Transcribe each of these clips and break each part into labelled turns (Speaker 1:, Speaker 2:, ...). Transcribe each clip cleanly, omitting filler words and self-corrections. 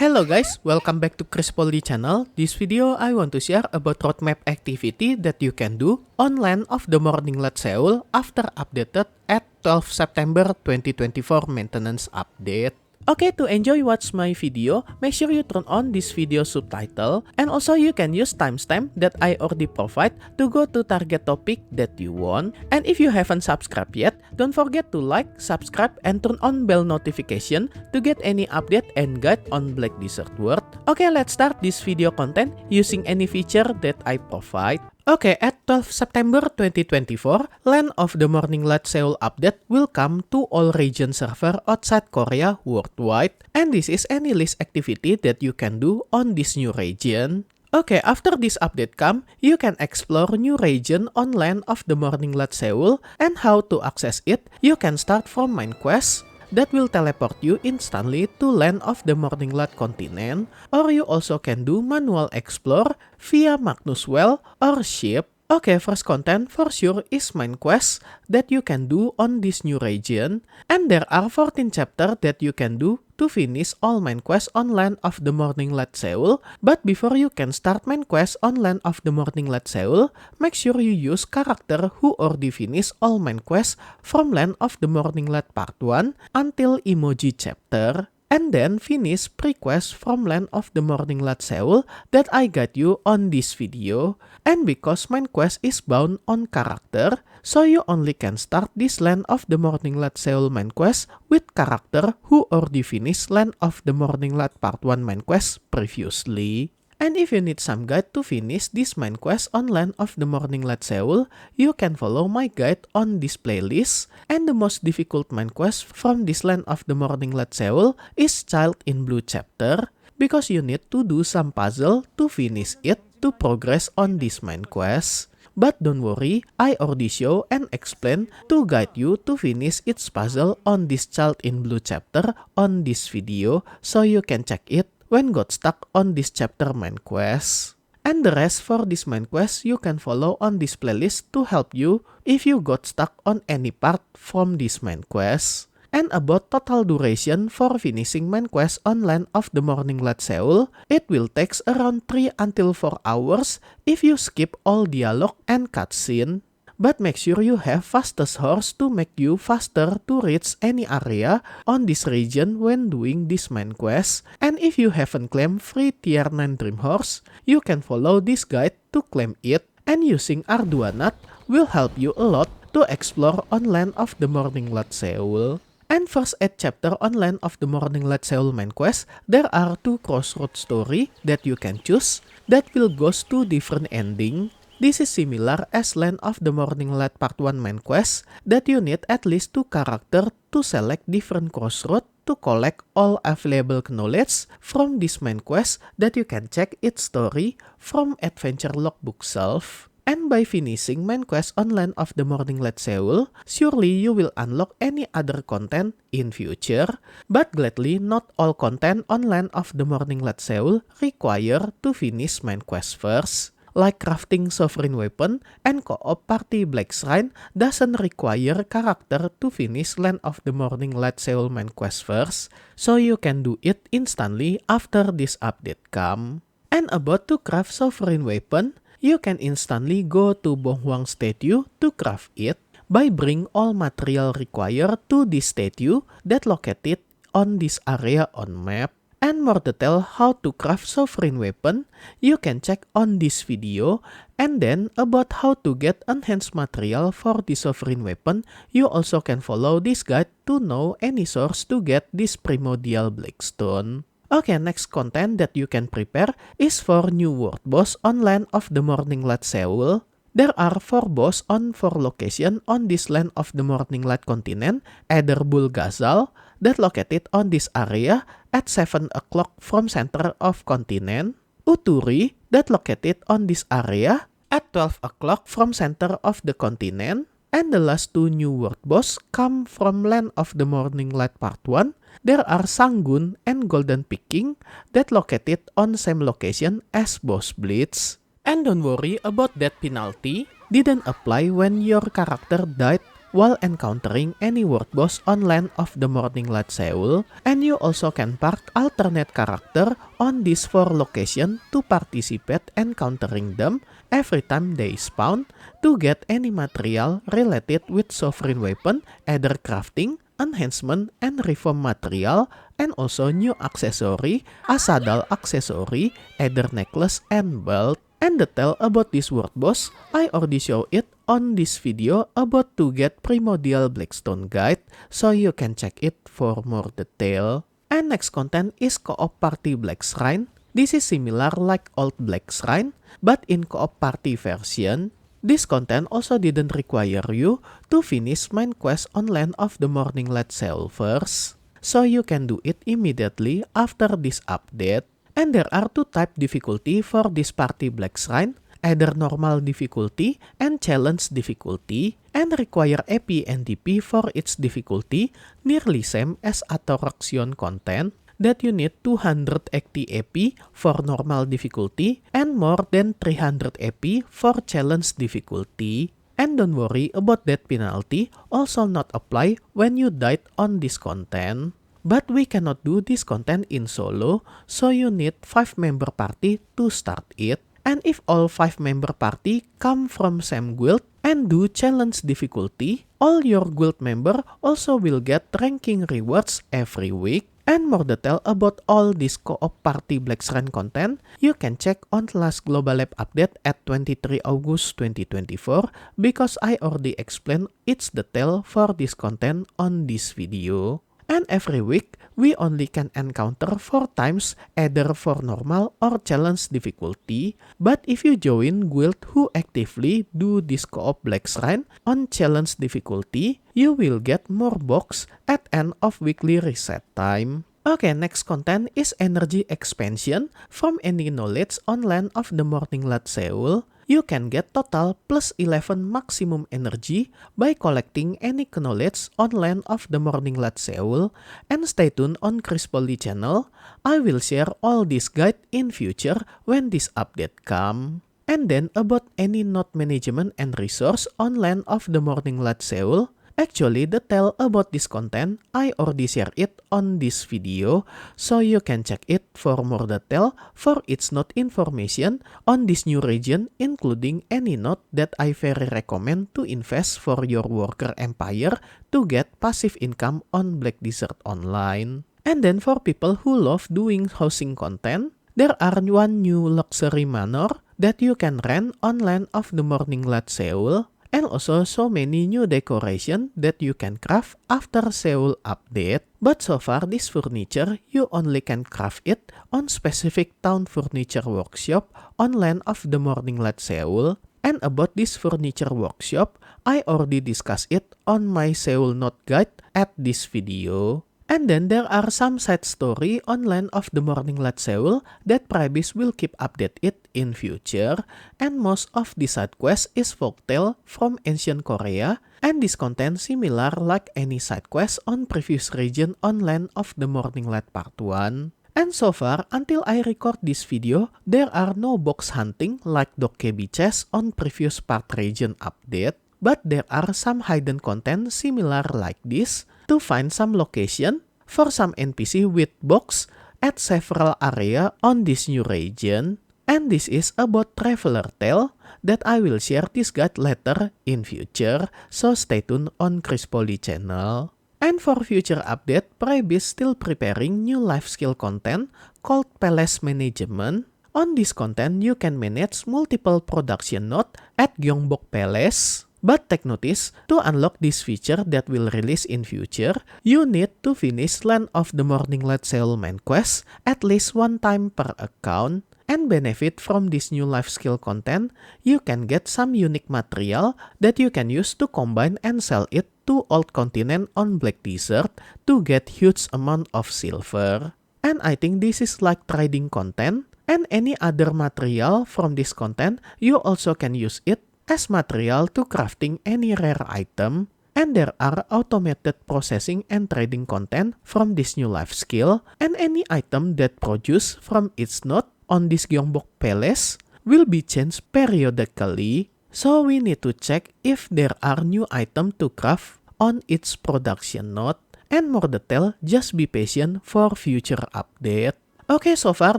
Speaker 1: Hello guys, welcome back to Chris Polri channel. This video I want to share about roadmap activity that you can do on Land of the Morning Light Seoul after updated at 12 September 2024 maintenance update. Okay, to enjoy watch my video, make sure you turn on this video subtitle, and also you can use timestamp that I already provide to go to target topic that you want. And if you haven't subscribed yet, don't forget to like, subscribe, and turn on bell notification to get any update and guide on Black Desert World. Okay, let's start this video content using any feature that I provide. Okay, at 12 September 2024, Land of the Morning Light Seoul update will come to all region server outside Korea worldwide, and this is any list activity that you can do on this new region. Okay, after this update come, you can explore new region on Land of the Morning Light Seoul, and how to access it, you can start from main quest that will teleport you instantly to Land of the Morning Light continent, or you also can do manual explore via Magnus Well or ship. Okay, first content for sure is main quest that you can do on this new region, and there are 14 chapters that you can do to finish all main quests on Land of the Morning Light Seoul. But before you can start main quest on Land of the Morning Light Seoul, make sure you use character who already finish all main quests from Land of the Morning Light Part 1 until Emoji chapter, and then finish pre-quest from Land of the Morning Light Seoul that I got you on this video. And because main quest is bound on character, so you only can start this Land of the Morning Light Seoul main quest with character who already finished Land of the Morning Light Part 1 main quest previously. And if you need some guide to finish this main quest on Land of the Morning Light Seoul, you can follow my guide on this playlist. And the most difficult main quest from this Land of the Morning Light Seoul is Child in Blue chapter, because you need to do some puzzle to finish it to progress on this main quest. But don't worry, I already show and explain to guide you to finish its puzzle on this Child in Blue chapter on this video, so you can check it when got stuck on this chapter main quest. And the rest for this main quest you can follow on this playlist to help you if you got stuck on any part from this main quest. And about total duration for finishing main quest on Land of the Morning Light Seoul, it will take around 3 until 4 hours if you skip all dialogue and cutscene. But make sure you have fastest horse to make you faster to reach any area on this region when doing this main quest. And if you haven't claimed free tier 9 Dream Horse, you can follow this guide to claim it, and using Arduanat will help you a lot to explore on Land of the Morning Light Seoul. And first 8 chapter on Land of the Morning Light Seoul main quest, there are 2 crossroad story that you can choose that will go to different ending. This is similar as Land of the Morning Light Part 1 main quest that you need at least 2 characters to select different crossroad to collect all available knowledge from this main quest that you can check its story from Adventure Logbook shelf. And by finishing main quest on Land of the Morning Light Seoul, surely you will unlock any other content in future. But gladly, not all content on Land of the Morning Light Seoul require to finish main quest first. Like crafting sovereign weapon and co-op party Black Shrine doesn't require character to finish Land of the Morning Light Seoul main quest first, so you can do it instantly after this update come. And about to craft sovereign weapon, you can instantly go to Bonghwang statue to craft it by bring all material required to this statue that located on this area on map. And more detail how to craft sovereign weapon, you can check on this video. And then about how to get enhanced material for the sovereign weapon, you also can follow this guide to know any source to get this primordial blackstone. Okay, next content that you can prepare is for new world boss on Land of the Morning Light Seoul. There are 4 boss on 4 location on this Land of the Morning Light continent, Ederbul Ghazal, that located on this area at 7 o'clock from center of continent, Uturi, that located on this area at 12 o'clock from center of the continent, and the last 2 new world boss come from Land of the Morning Light Part 1. There are Sanggun and Golden Peking that located on same location as boss Blitz. And don't worry about that penalty, didn't apply when your character died while encountering any world boss on land of the Morning Light Seoul, and you also can park alternate character on these 4 locations to participate encountering them every time they spawn to get any material related with sovereign weapon, either crafting, enhancement, and reform material, and also new accessory, a saddle accessory, either necklace and belt. And the tell about this world boss, I already show it on this video about to get Primordial Blackstone Guide, so you can check it for more detail. And next content is Co-op Party Black Shrine. This is similar like old Black Shrine, but in Co-op Party version. This content also didn't require you to finish main quest on Land of the Morning Light Seoul first, so you can do it immediately after this update. And there are 2 type difficulty for this Party Black Shrine, either normal difficulty and challenge difficulty, and require AP and DP for its difficulty, nearly same as Attraction content, that you need 280 AP for normal difficulty and more than 300 AP for challenge difficulty. And don't worry about that penalty, also not apply when you died on this content. But we cannot do this content in solo, so you need 5-member party to start it. And if all 5-member party come from same guild and do challenge difficulty, all your guild member also will get ranking rewards every week. And more detail about all this Co-op Party Black Shrine content, you can check on last Global Lab update at 23 August 2024 because I already explained its detail for this content on this video. And every week, we only can encounter 4 times either for normal or challenge difficulty. But if you join guild who actively do this Co-op Black Shrine on challenge difficulty, you will get more box at end of weekly reset time. Okay, next content is energy expansion from any knowledge on Land of the Morning Light Seoul. You can get total plus 11 maximum energy by collecting any knowledge on Land of the Morning Light Seoul, and stay tuned on Chris Polly channel. I will share all this guide in future when this update come. And then about any node management and resource on Land of the Morning Light Seoul. Actually, the tell about this content, I already share it on this video, so you can check it for more detail for its node information on this new region, including any node that I very recommend to invest for your worker empire to get passive income on Black Desert Online. And then for people who love doing housing content, there are 1 new luxury manor that you can rent on Land of the Morning Light Seoul. And also so many new decoration that you can craft after Seoul update. But so far this furniture, you only can craft it on specific town furniture workshop on Land of the Morning Light Seoul. And about this furniture workshop, I already discussed it on my Seoul Note Guide at this video. And then there are some side story on Land of the Morning Light Seoul that Pribis will keep update it in future, and most of the side quest is folktale from ancient Korea, and this content similar like any side quest on previous region on Land of the Morning Light Part 1. And so far, until I record this video, there are no box hunting like Dokkaebi chest on previous part region update, but there are some hidden content similar like this, to find some location for some NPC with box at several area on this new region. And this is about Traveler Tale that I will share this guide later in future, so stay tuned on Chris Polly channel. And for future update, Pribis still preparing new life skill content called Palace Management. On this content, you can manage multiple production nodes at Gyeongbok Palace. But take notice, to unlock this feature that will release in future, you need to finish Land of the Morning Light Seoul main quest at least 1 time per account. And benefit from this new life skill content, you can get some unique material that you can use to combine and sell it to Old Continent on Black Desert to get huge amount of silver. And I think this is like trading content, and any other material from this content, you also can use it as material to crafting any rare item. And there are automated processing and trading content from this new life skill, and any item that produced from its node on this Gyeongbok Palace will be changed periodically. So we need to check if there are new items to craft on its production node, and more detail, just be patient for future update. Okay, so far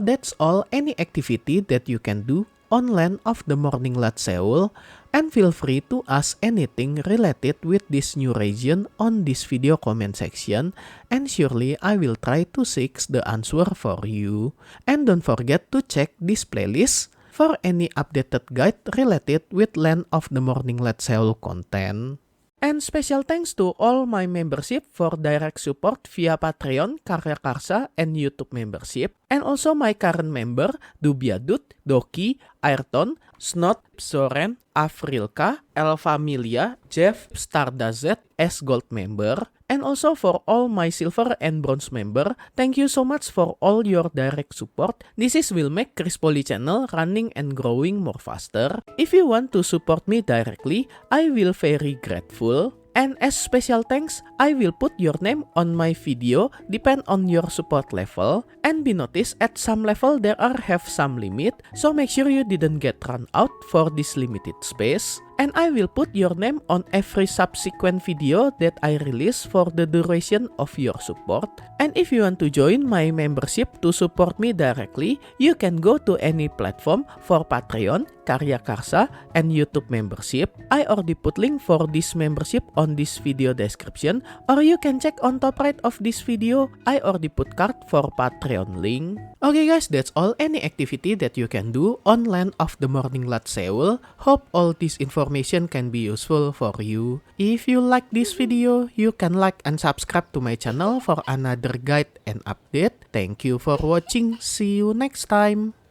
Speaker 1: that's all any activity that you can do on Land of the Morning Light Seoul, and feel free to ask anything related with this new region on this video comment section, and surely I will try to seek the answer for you. And don't forget to check this playlist for any updated guide related with Land of the Morning Light Seoul content. And special thanks to all my membership for direct support via Patreon, Karya Karsa, and YouTube membership. And also my current member, Dubiadut, Doki, Ayrton, Snot, Soren, Afrilka, Elfamilia, Jeff, Stardazet, S Gold member. And also for all my silver and bronze member, thank you so much for all your direct support. This will make Chris Poly channel running and growing more faster. If you want to support me directly, I will very grateful. And as special thanks, I will put your name on my video depend on your support level. And be noticed at some level there are have some limit, so make sure you didn't get run out for this limited space. And I will put your name on every subsequent video that I release for the duration of your support. And if you want to join my membership to support me directly, you can go to any platform for Patreon, Karya Karsa, and YouTube membership. I already put link for this membership on this video description, or you can check on top right of this video. I already put card for Patreon link. Okay guys, that's all any activity that you can do on Land of the Morning Light Seoul. Hope all this information can be useful for you. If you like this video, you can like and subscribe to my channel for another guide and update. Thank you for watching. See you next time.